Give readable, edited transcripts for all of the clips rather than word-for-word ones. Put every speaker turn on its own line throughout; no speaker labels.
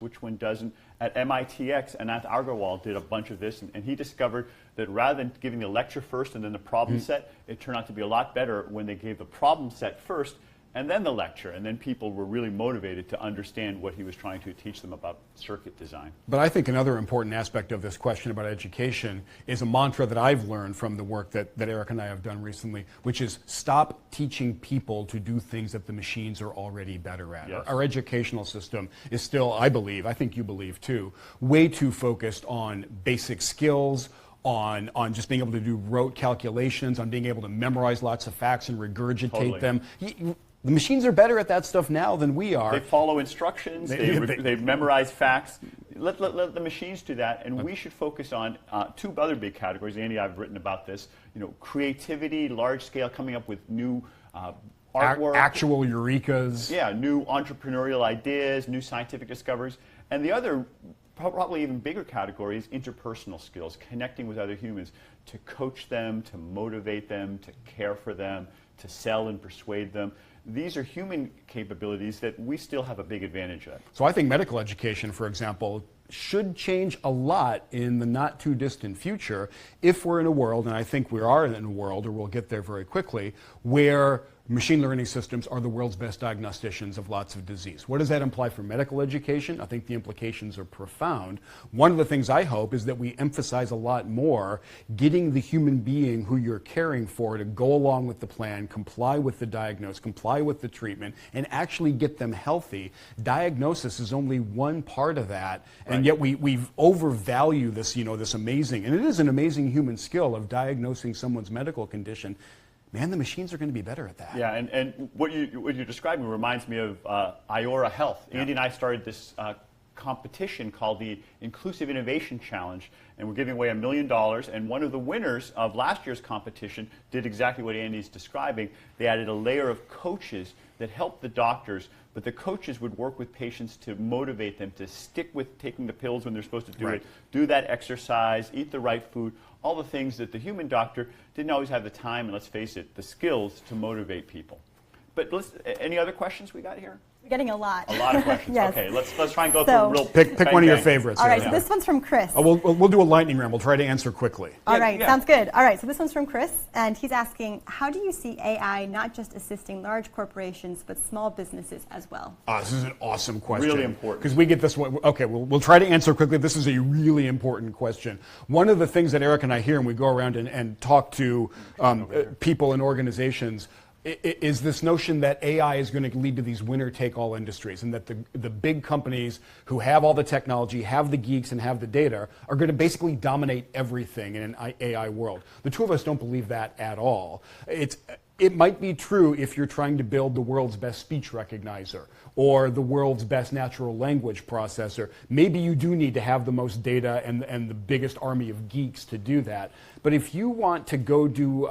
which one doesn't. At MITx, Anant Agarwal did a bunch of this, and he discovered that rather than giving the lecture first and then the problem set, it turned out to be a lot better when they gave the problem set first and then the lecture, and then people were really motivated to understand what he was trying to teach them about circuit design.
But I think another important aspect of this question about education is a mantra that I've learned from the work that Eric and I have done recently, which is stop teaching people to do things that the machines are already better at.
Yes.
Our educational system is still, I believe, I think you believe too, way too focused on basic skills, on just being able to do rote calculations, on being able to memorize lots of facts and regurgitate them. The machines are better at that stuff now than we are.
They follow instructions, they memorize facts. Let the machines do that, and we should focus on two other big categories. Andy, I've written about this. Creativity, large scale, coming up with new artwork.
Actual eurekas.
Yeah, new entrepreneurial ideas, new scientific discoveries. And the other, probably even bigger category is interpersonal skills, connecting with other humans, to coach them, to motivate them, to care for them, to sell and persuade them. These are human capabilities that we still have a big advantage at.
So I think medical education, for example, should change a lot in the not too distant future if we're in a world, and I think we are in a world, or we'll get there very quickly, where machine learning systems are the world's best diagnosticians of lots of disease. What does that imply for medical education? I think the implications are profound. One of the things I hope is that we emphasize a lot more getting the human being who you're caring for to go along with the plan, comply with the diagnosis, comply with the treatment, and actually get them healthy. Diagnosis is only one part of that, and yet we overvalue this, this amazing, and it is an amazing human skill of diagnosing someone's medical condition. Man, the machines are going to be better at that.
Yeah, and what you're describing reminds me of Iora Health. Andy and I started this competition called the Inclusive Innovation Challenge, and we're giving away $1 million. And one of the winners of last year's competition did exactly what Andy's describing. They added a layer of coaches that helped the doctors, but the coaches would work with patients to motivate them to stick with taking the pills when they're supposed to do it, do that exercise, eat the right food, all the things that the human doctor didn't always have the time and, let's face it, the skills to motivate people. But any other questions we got here?
We're getting a lot.
A lot of questions.
Yes.
Okay, let's try and go through real
pick one of your favorites.
All right, so this one's from Chris.
We'll do a lightning round. We'll try to answer quickly.
All right, sounds good. All right, so this one's from Chris, and he's asking, how do you see AI not just assisting large corporations, but small businesses as well?
This is an awesome question.
Really important.
Because we get this one. Okay, we'll try to answer quickly. This is a really important question. One of the things that Eric and I hear when we go around and talk to people and organizations is this notion that AI is going to lead to these winner-take-all industries, and that the big companies who have all the technology, have the geeks, and have the data are going to basically dominate everything in an AI world. The two of us don't believe that at all. It might be true if you're trying to build the world's best speech recognizer or the world's best natural language processor. Maybe you do need to have the most data and the biggest army of geeks to do that. But if you want to go do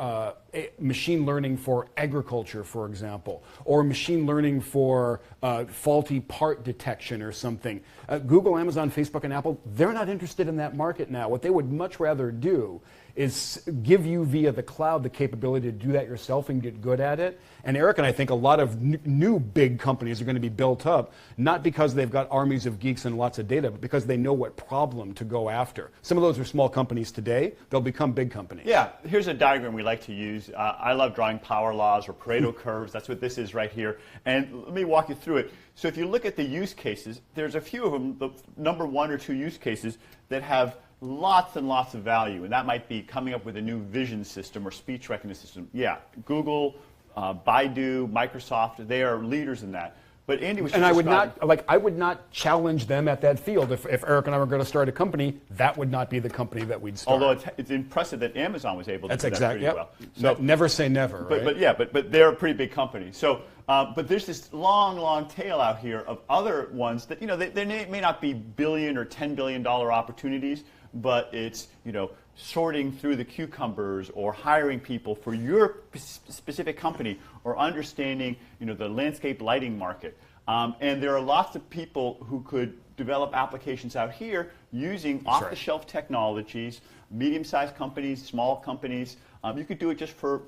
machine learning for agriculture, for example, or machine learning for faulty part detection or something, Google, Amazon, Facebook, and Apple, they're not interested in that market now. What they would much rather do is give you via the cloud the capability to do that yourself and get good at it. And Eric and I think a lot of new big companies are going to be built up, not because they've got armies of geeks and lots of data, but because they know what problem to go after. Some of those are small companies today. They'll become big companies.
Yeah, here's a diagram we like to use. I love drawing power laws or Pareto curves. That's what this is right here. And let me walk you through it. So if you look at the use cases, there's a few of them, the number 1 or 2 use cases that have lots and lots of value, and that might be coming up with a new vision system or speech recognition system. Yeah, Google, Baidu, Microsoft, they are leaders in that. But Andy was
I would not challenge them at that field. If Eric and I were going to start a company, that would not be the company that we'd start.
Although it's impressive that Amazon was able to do that pretty well.
So, never say never, right?
But they're a pretty big company. So, but there's this long tail out here of other ones that, they may not be billion or $10 billion opportunities, but it's, sorting through the cucumbers or hiring people for your specific company or understanding, the landscape lighting market. And there are lots of people who could develop applications out here using off-the-shelf technologies, medium-sized companies, small companies. You could do it just for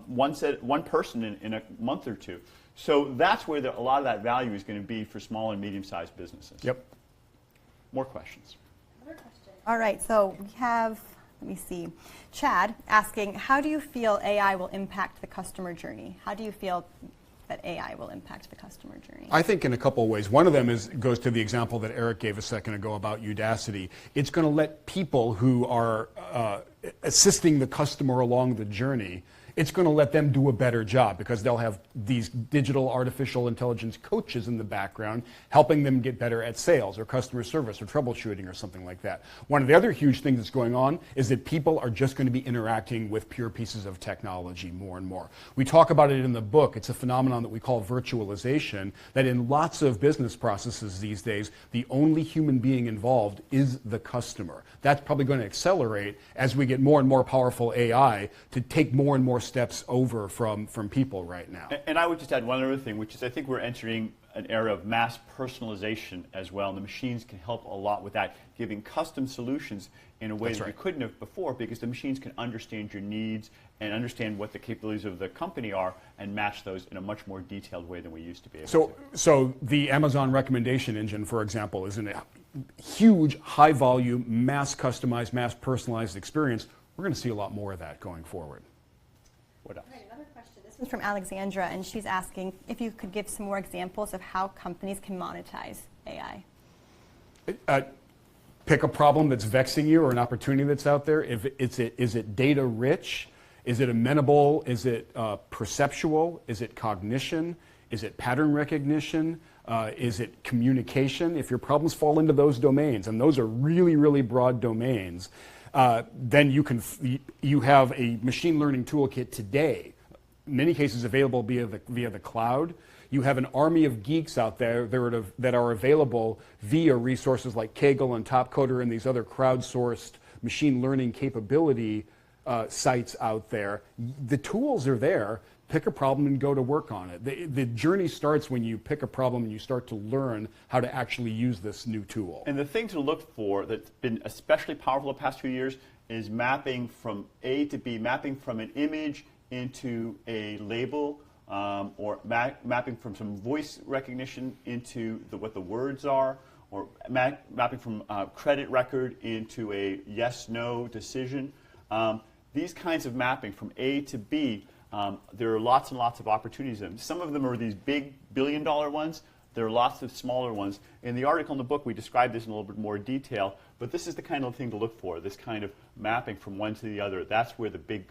one person in a month or two. So that's where a lot of that value is going to be for small and medium-sized businesses.
Yep.
More questions.
All right, so we have, let me see, Chad asking, how do you feel AI will impact the customer journey? How do you feel that AI will impact the customer journey?
I think in a couple of ways. One of them goes to the example that Eric gave a second ago about Udacity. It's going to let people who are assisting the customer along the journey, it's going to let them do a better job because they'll have these digital artificial intelligence coaches in the background helping them get better at sales or customer service or troubleshooting or something like that. One of the other huge things that's going on is that people are just going to be interacting with pure pieces of technology more and more. We talk about it in the book. It's a phenomenon that we call virtualization, that in lots of business processes these days, the only human being involved is the customer. That's probably going to accelerate as we get more and more powerful AI to take more and more steps over from people right now.
And I would just add one other thing, which is I think we're entering an era of mass personalization as well, and the machines can help a lot with that, giving custom solutions in a way that you couldn't have before, because the machines can understand your needs and understand what the capabilities of the company are and match those in a much more detailed way than we used to be able to.
So the Amazon recommendation engine, for example, is a huge, high volume, mass customized, mass personalized experience. We're going to see a lot more of that going forward.
What else?
Right, another question. This one's from Alexandra, and she's asking if you could give some more examples of how companies can monetize AI.
Pick a problem that's vexing you or an opportunity that's out there. If is it data rich? Is it amenable? Is it perceptual? Is it cognition? Is it pattern recognition? Is it communication? If your problems fall into those domains, and those are really, really broad domains, then you have a machine learning toolkit today, in many cases available via the cloud. You have an army of geeks out there that are available via resources like Kaggle and Topcoder and these other crowdsourced machine learning capability sites out there. The tools are there. Pick a problem and go to work on it. The journey starts when you pick a problem and you start to learn how to actually use this new tool.
And the thing to look for that's been especially powerful the past few years is mapping from A to B, mapping from an image into a label, or mapping from some voice recognition into what the words are, or mapping from a credit record into a yes-no decision. These kinds of mapping from A to B, there are lots and lots of opportunities in them. Some of them are these big billion-dollar ones. There are lots of smaller ones. In the article in the book, we describe this in a little bit more detail, but this is the kind of thing to look for, this kind of mapping from one to the other. That's where the big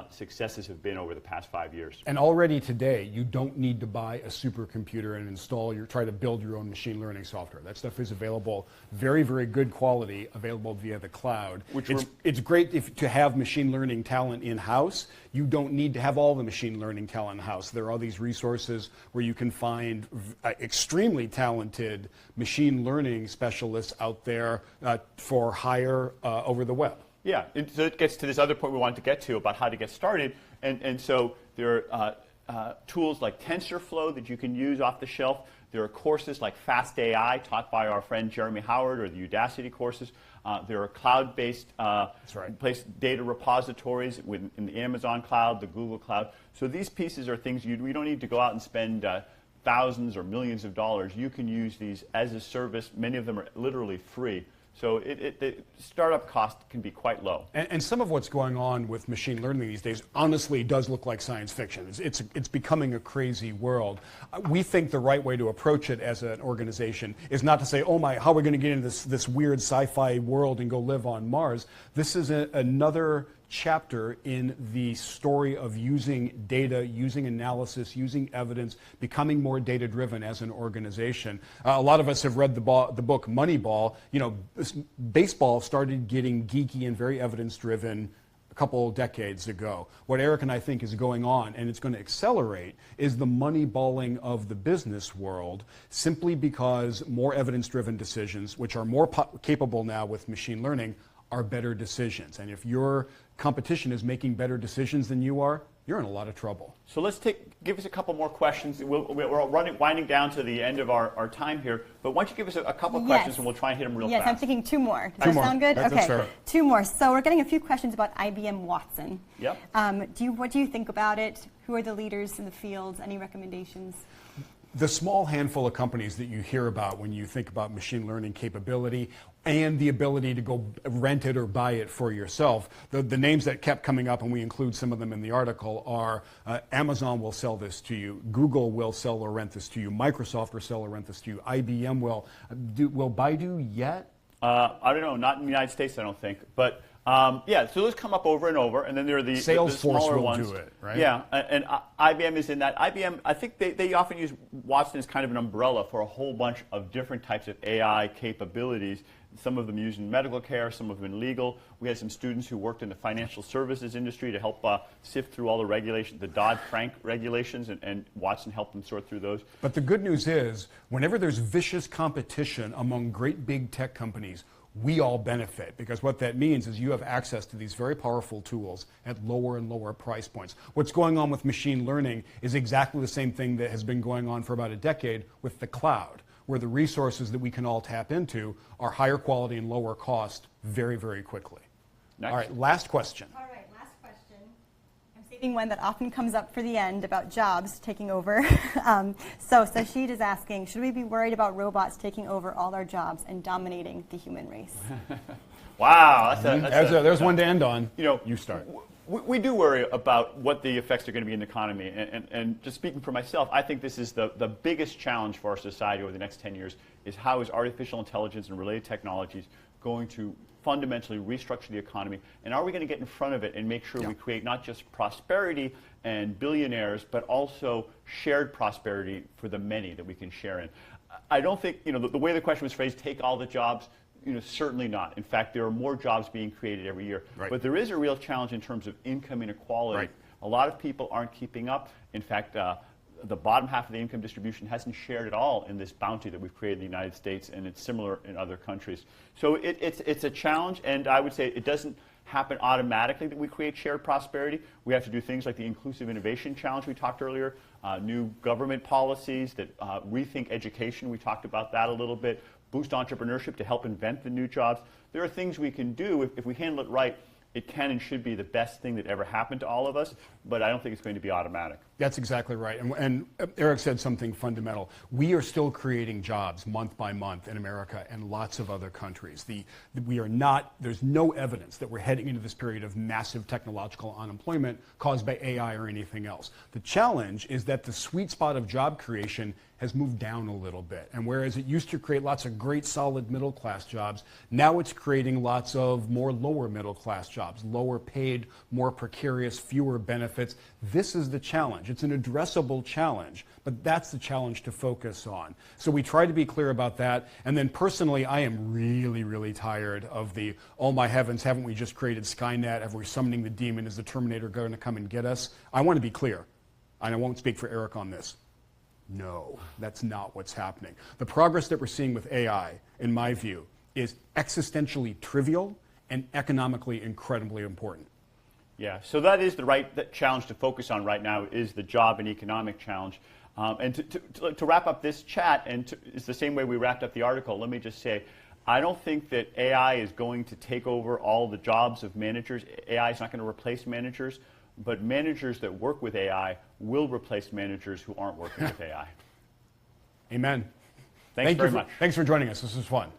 successes have been over the past 5 years.
And already today, you don't need to buy a supercomputer and try to build your own machine learning software. That stuff is available, very, very good quality, available via the cloud. It's great to have machine learning talent in-house. You don't need to have all the machine learning talent in-house. There are all these resources where you can find extremely talented machine learning specialists out there for hire over the web.
Yeah, so it gets to this other point we wanted to get to about how to get started. And so there are tools like TensorFlow that you can use off the shelf. There are courses like Fast AI taught by our friend Jeremy Howard, or the Udacity courses. There are cloud-based data repositories in the Amazon cloud, the Google cloud. So these pieces are things we don't need to go out and spend thousands or millions of dollars. You can use these as a service. Many of them are literally free. So the startup cost can be quite low.
And some of what's going on with machine learning these days honestly does look like science fiction. It's becoming a crazy world. We think the right way to approach it as an organization is not to say, oh my, how are we going to get into this weird sci-fi world and go live on Mars? This is another chapter in the story of using data, using analysis, using evidence, becoming more data-driven as an organization. A lot of us have read the book Moneyball. You know, baseball started getting geeky and very evidence-driven a couple decades ago. What Eric and I think is going on, and it's going to accelerate, is the moneyballing of the business world, simply because more evidence-driven decisions, which are more capable now with machine learning, are better decisions. And if your competition is making better decisions than you are, you're in a lot of trouble.
So let's give us a couple more questions. We're winding down to the end of our time here, but why don't you give us a couple questions and we'll try and hit them real fast.
Yes, I'm thinking two more. Does
Two
that
more.
sound good?
That's
Okay,
fair.
two more. So we're getting a few questions about IBM Watson.
Yep.
What do you think about it? Who are the leaders in the field? Any recommendations?
The small handful of companies that you hear about when you think about machine learning capability and the ability to go rent it or buy it for yourself, the names that kept coming up, and we include some of them in the article, are Amazon will sell this to you, Google will sell or rent this to you, Microsoft will sell or rent this to you, IBM will. Will Baidu yet?
I don't know, not in the United States, I don't think. But yeah, so those come up over and over, and then there are the smaller
will
ones.
do it, right?
Yeah, and IBM is in that. IBM, I think they often use Watson as kind of an umbrella for a whole bunch of different types of AI capabilities. Some of them used in medical care, some of them in legal. We had some students who worked in the financial services industry to help sift through all the regulations, the Dodd-Frank regulations, and Watson helped them sort through those.
But the good news is, whenever there's vicious competition among great big tech companies, we all benefit, because what that means is you have access to these very powerful tools at lower and lower price points. What's going on with machine learning is exactly the same thing that has been going on for about a decade with the cloud, where the resources that we can all tap into are higher quality and lower cost very, very quickly.
Next.
All right, last question.
All right, last question. I'm saving one that often comes up for the end about jobs taking over. So Sashid is asking, should we be worried about robots taking over all our jobs and dominating the human race?
Wow,
There's one to end on. You start.
We do worry about what the effects are going to be in the economy. And just speaking for myself, I think this is the biggest challenge for our society over the next 10 years is how is artificial intelligence and related technologies going to fundamentally restructure the economy, and are we going to get in front of it and make sure we create not just prosperity and billionaires, but also shared prosperity for the many that we can share in. I don't think, the way the question was phrased, take all the jobs, certainly not. In fact, there are more jobs being created every year.
Right.
But there is a real challenge in terms of income inequality.
Right.
A lot of people aren't keeping up. In fact, the bottom half of the income distribution hasn't shared at all in this bounty that we've created in the United States, and it's similar in other countries. So it's a challenge, and I would say it doesn't happen automatically that we create shared prosperity. We have to do things like the Inclusive Innovation Challenge we talked earlier, new government policies that rethink education. We talked about that a little bit, boost entrepreneurship to help invent the new jobs. There are things we can do if we handle it right. It can and should be the best thing that ever happened to all of us, but I don't think it's going to be automatic.
That's exactly right. And Eric said something fundamental. We are still creating jobs month by month in America and lots of other countries. There's no evidence that we're heading into this period of massive technological unemployment caused by AI or anything else. The challenge is that the sweet spot of job creation has moved down a little bit. And whereas it used to create lots of great solid middle class jobs, now it's creating lots of more lower middle class jobs, lower paid, more precarious, fewer benefits. This is the challenge. It's an addressable challenge, but that's the challenge to focus on. So we try to be clear about that. And then personally, I am really, really tired of the, oh my heavens, haven't we just created Skynet? Have we summoning the demon? Is the Terminator going to come and get us? I want to be clear, and I won't speak for Eric on this. No, that's not what's happening. The progress that we're seeing with AI, in my view, is existentially trivial and economically incredibly important.
Yeah, so that is the challenge to focus on right now is the job and economic challenge. And to wrap up this chat, and it's the same way we wrapped up the article, let me just say, I don't think that AI is going to take over all the jobs of managers. AI is not going to replace managers, but managers that work with AI will replace managers who aren't working with AI.
Amen.
Thanks very much.
Thanks for joining us. This was fun.